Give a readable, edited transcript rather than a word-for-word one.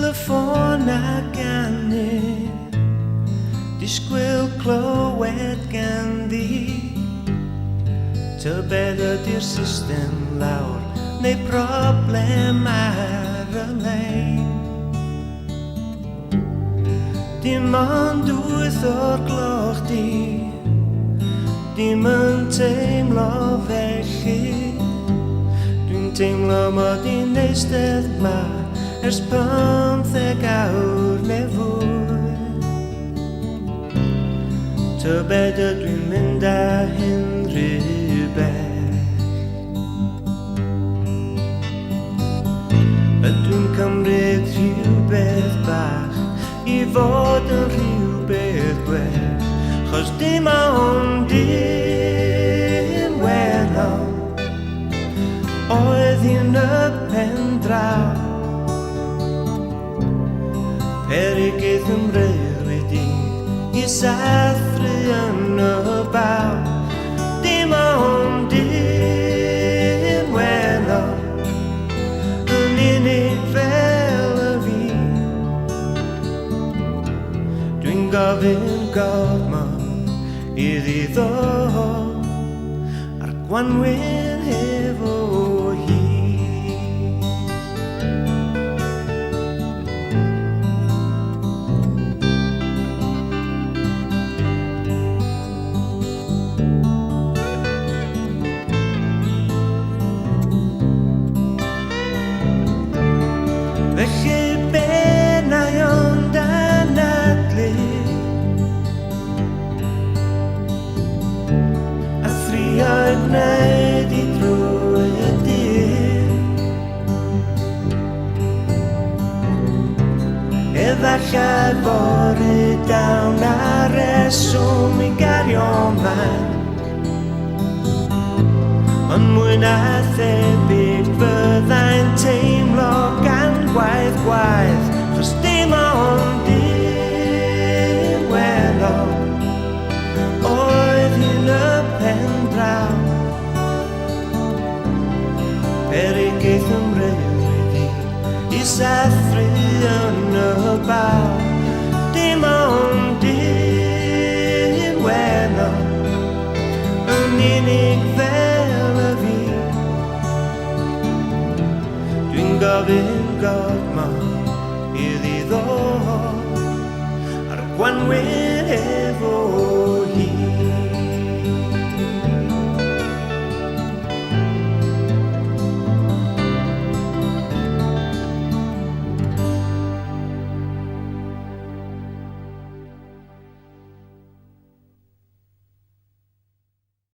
y ffôn a ganu, disgwyl clywed ganddi. Tybed ydy'r system lawr, neu problem ar y lein. Dim ond wyth o'r gloch di, dim yn teimlo felly. Dwi'n teimlo mod i'n eistedd ma ers 15 awr neu fwy. Tybed ydw i'n mynd â unrhyw beth. Ydw i'n cymryd rhywbeth bach i fod yn rhywbeth gwell, chos dim ond un welo oedd yn y pen draw. Perygydd ymrel wedi i sathru yn y baw. Dim ond un welo yn unig fel y fi. Dwi'n gofyn gormod iddi ddod a'r gwanwyn efo hi. Felly be nai ond anadlu a thrio gwneud i drwy y dydd. Efallai bore dawn a reswm i gario man, ond mwy na thebyg fyddai'n teimlo gan gwaith gwaith, chos dim ond un welo oedd yn y pen draw. Perygydd ymrel wedi i sathru yn y baw. Dim ond un welo yn unig fel y fi. Dwi'n gofyn gormod iddi ddod a'r gwanwyn efo